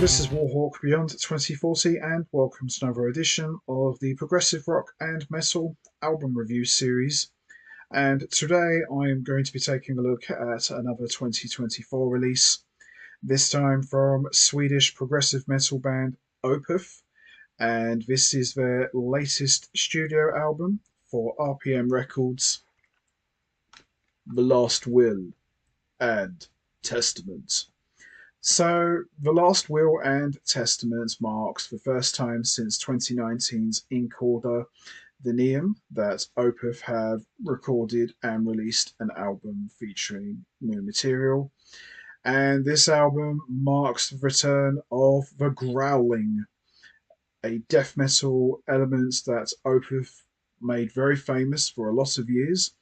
this is Warhawk Beyond 2040 and welcome to another edition of the Progressive Rock and Metal album review series. And today I am going to be taking a look at another 2024 release, this time from Swedish progressive metal band Opeth, and this is their latest studio album for RPM Records, The Last Will and Testament. So, The Last Will and Testament marks the first time since 2019's In Cauda Venenum that Opeth have recorded and released an album featuring new material. And this album marks the return of the growling, a death metal element that Opeth made very famous for a lot of years.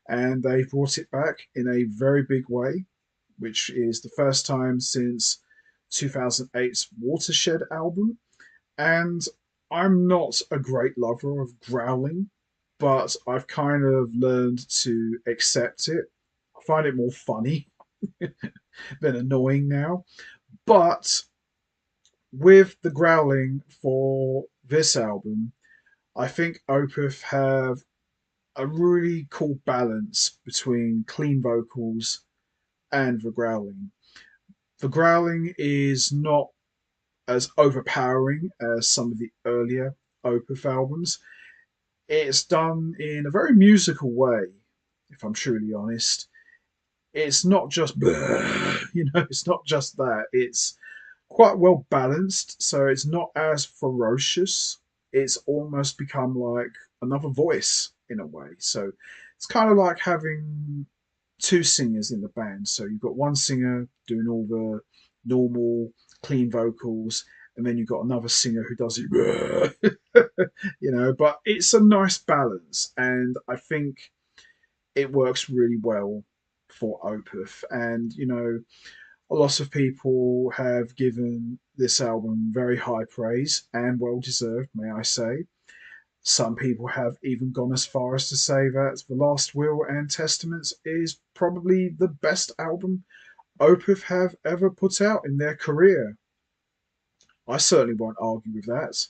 And they've brought it back in a very big way, which is the first time since 2008's Watershed album. And I'm not a great lover of growling, but I've kind of learned to accept it. I find it more funny than annoying now. But with the growling for this album, I think Opeth have a really cool balance between clean vocals and the growling. The growling is not as overpowering as some of the earlier Opeth albums. It's done in a very musical way, if I'm truly honest. It's not just, it's not just that. It's quite well balanced, so it's not as ferocious. It's almost become like another voice in a way. So it's kind of like having two singers in the band. So you've got one singer doing all the normal clean vocals, and then you've got another singer who does it, but it's a nice balance, and I think it works really well for Opeth. And a lot of people have given this album very high praise and well deserved, may I say. Some people have even gone as far as to say that The Last Will and Testament is probably the best album Opeth have ever put out in their career. I certainly won't argue with that.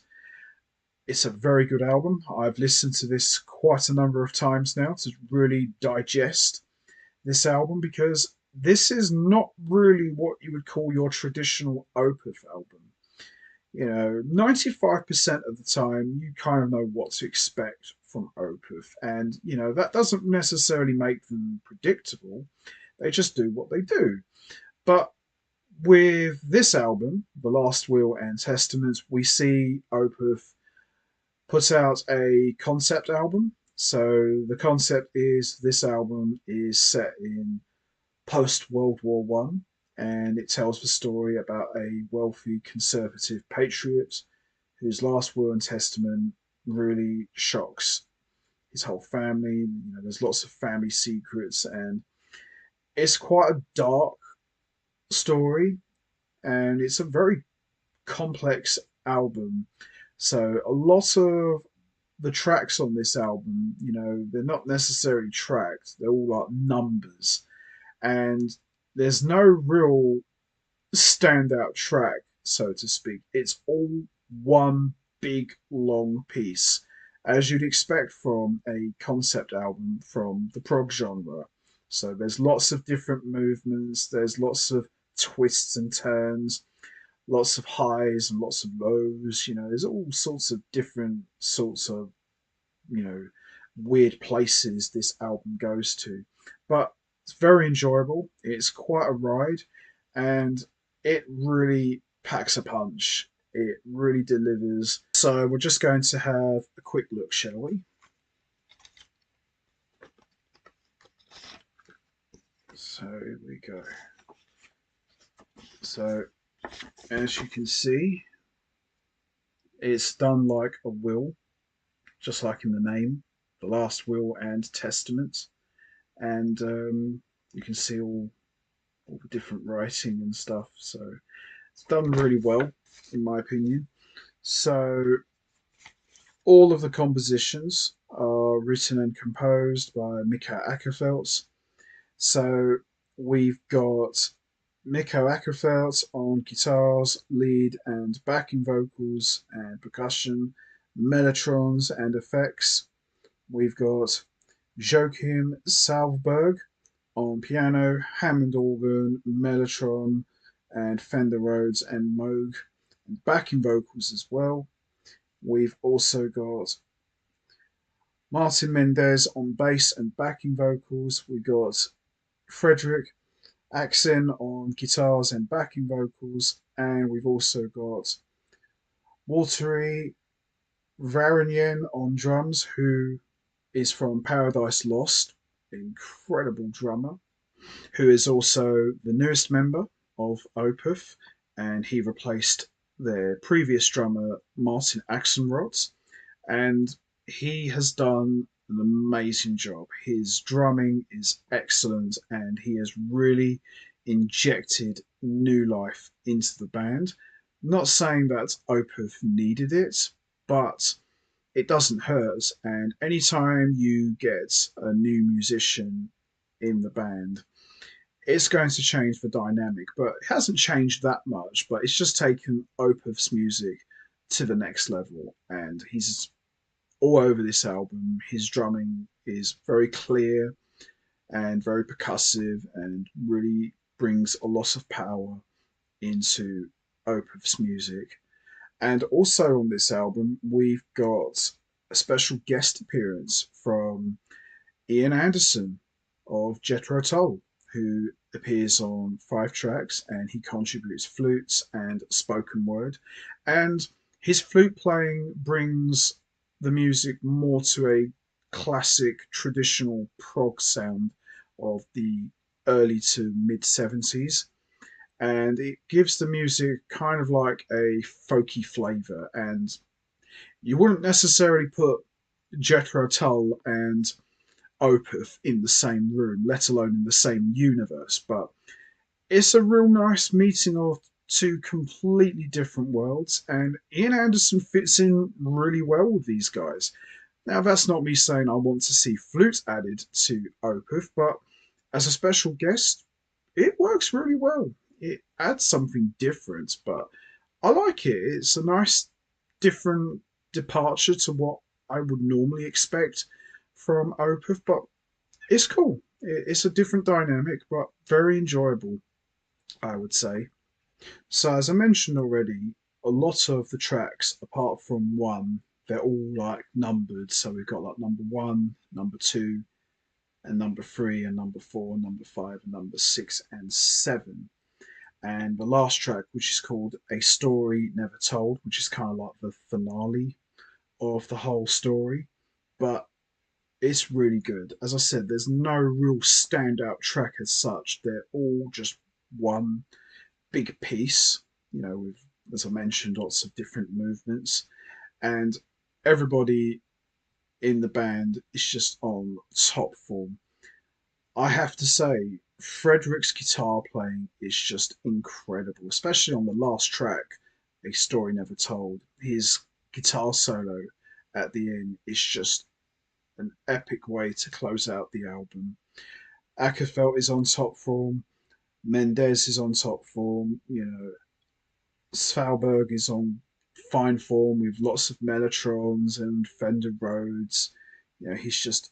It's a very good album. I've listened to this quite a number of times now to really digest this album, because this is not really what you would call your traditional Opeth album. 95% of the time you kind of know what to expect from Opeth, and that doesn't necessarily make them predictable. They just do what they do. But with this album, The Last Will and Testament, we see Opeth put out a concept album. So the concept is this album is set in post World War One, and it tells the story about a wealthy conservative patriot whose last will and testament really shocks his whole family. There's lots of family secrets, and it's quite a dark story, and it's a very complex album. So a lot of the tracks on this album, they're not necessarily tracked; they're all like numbers, and there's no real standout track, so to speak. It's all one big long piece, as you'd expect from a concept album from the prog genre. So there's lots of different movements, there's lots of twists and turns, lots of highs and lots of lows. There's all sorts of different sorts of, you know, weird places this album goes to. But it's very enjoyable. It's quite a ride, and it really packs a punch. It really delivers. So we're just going to have a quick look, shall we? So here we go. So as you can see, it's done like a will, just like in the name, The Last Will and Testament. And you can see all the different writing and stuff. So it's done really well, in my opinion. So all of the compositions are written and composed by Mika Ackerfeld. So we've got Mikko Ackerfeld on guitars, lead and backing vocals and percussion, mellotrons and effects. We've got Joachim Salvberg on piano, Hammond organ, mellotron, and Fender Rhodes and Moog, and backing vocals as well. We've also got Martin Mendez on bass and backing vocals. We've got Frederick Axen on guitars and backing vocals, and we've also got Walteri Varanyen on drums, who is from Paradise Lost, incredible drummer, who is also the newest member of Opeth, and he replaced their previous drummer Martin Axenrod, and he has done an amazing job. His drumming is excellent, and he has really injected new life into the band. Not saying that Opeth needed it, but it doesn't hurt. And anytime you get a new musician in the band, it's going to change the dynamic. But it hasn't changed that much, but it's just taken Opeth's music to the next level. And he's all over this album. His drumming is very clear and very percussive and really brings a lot of power into Opeth's music. And also on this album, we've got a special guest appearance from Ian Anderson of Jethro Tull, who appears on 5 tracks, and he contributes flutes and spoken word. And his flute playing brings the music more to a classic traditional prog sound of the early to mid 70s. And it gives the music kind of like a folky flavour. And you wouldn't necessarily put Jethro Tull and Opeth in the same room, let alone in the same universe. But it's a real nice meeting of two completely different worlds, and Ian Anderson fits in really well with these guys. Now, that's not me saying I want to see flute added to Opeth, but as a special guest, it works really well. It adds something different, but I like it. It's a nice, different departure to what I would normally expect from Opeth, but it's cool. It's a different dynamic, but very enjoyable, I would say. So, as I mentioned already, a lot of the tracks, apart from one, they're all like numbered. So we've got like number one, number two, and number three, and number four, and number five, and number six, and seven. And the last track, which is called A Story Never Told, which is kind of like the finale of the whole story. But it's really good. As I said, there's no real standout track as such. They're all just one big piece, with, as I mentioned, lots of different movements. And everybody in the band is just on top form. I have to say, Frederick's guitar playing is just incredible, especially on the last track, A Story Never Told. His guitar solo at the end is just an epic way to close out the album. Ackerfeld is on top form. Mendez is on top form. Svalberg is on fine form with lots of mellotrons and Fender Rhodes. He's just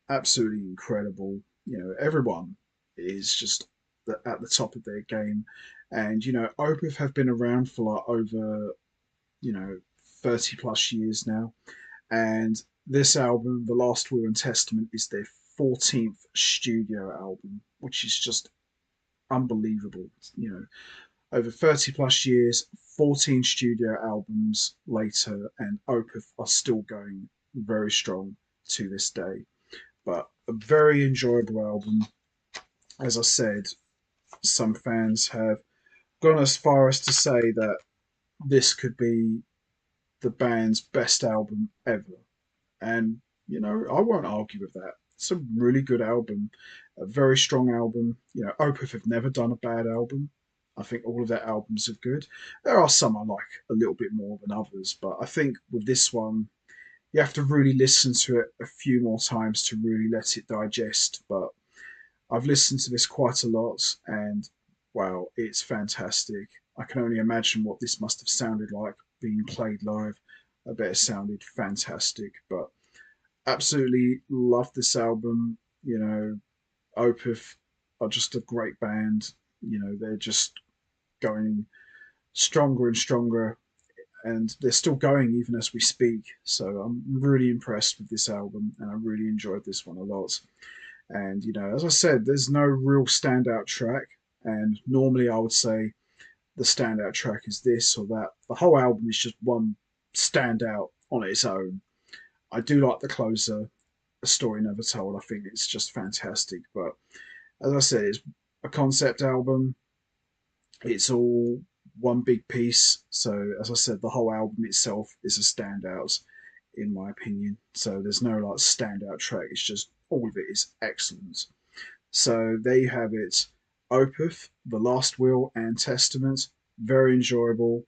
absolutely incredible. Everyone is just at the top of their game. And, Opeth have been around for like over, 30 plus years now. And this album, The Last Will and Testament, is their 14th studio album, which is just unbelievable. Over 30 plus years, 14 studio albums later, and Opeth are still going very strong to this day. But a very enjoyable album. As I said, some fans have gone as far as to say that this could be the band's best album ever. And, I won't argue with that. It's a really good album, a very strong album. Opeth have never done a bad album. I think all of their albums are good. There are some I like a little bit more than others, but I think with this one, you have to really listen to it a few more times to really let it digest. But I've listened to this quite a lot, and wow, it's fantastic. I can only imagine what this must have sounded like being played live. I bet it sounded fantastic, but absolutely love this album. You know, Opeth are just a great band. You know, they're just going stronger and stronger, and they're still going even as we speak. So I'm really impressed with this album, and I really enjoyed this one a lot. And you know, as I said, there's no real standout track, and normally I would say the standout track is this or that. The whole album is just one standout on its own. I do like the closer, A Story Never Told. I think it's just fantastic. But as I said, it's a concept album. It's all one big piece. So as I said, the whole album itself is a standout in my opinion. So there's no like standout track. It's just all of it is excellent. So there you have it. Opeth, The Last Will and Testament. Very enjoyable.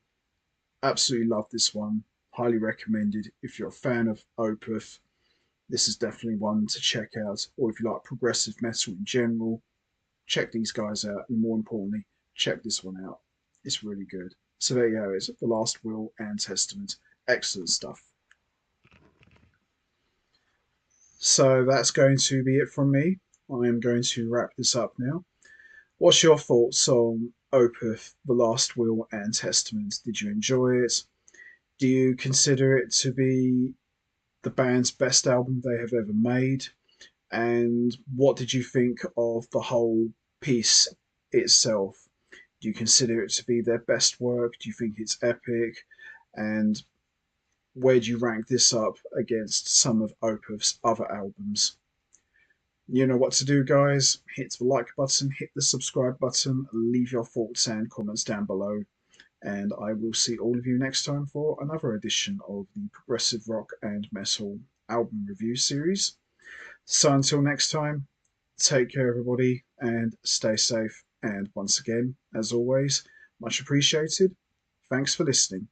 Absolutely love this one. Highly recommended. If you're a fan of Opeth, this is definitely one to check out. Or if you like progressive metal in general, check these guys out. And more importantly, check this one out. It's really good. So there you have it. The Last Will and Testament. Excellent stuff. So that's going to be it from me. I am going to wrap this up now. What's your thoughts on Opeth, The Last Will and Testament? Did you enjoy it? Do you consider it to be the band's best album they have ever made? And what did you think of the whole piece itself? Do you consider it to be their best work? Do you think it's epic? And where do you rank this up against some of Opeth's other albums? You know what to do, guys. Hit the like button, hit the subscribe button, leave your thoughts and comments down below. And I will see all of you next time for another edition of the Progressive Rock and Metal album review series. So until next time, take care, everybody, and stay safe. And once again, as always, much appreciated. Thanks for listening.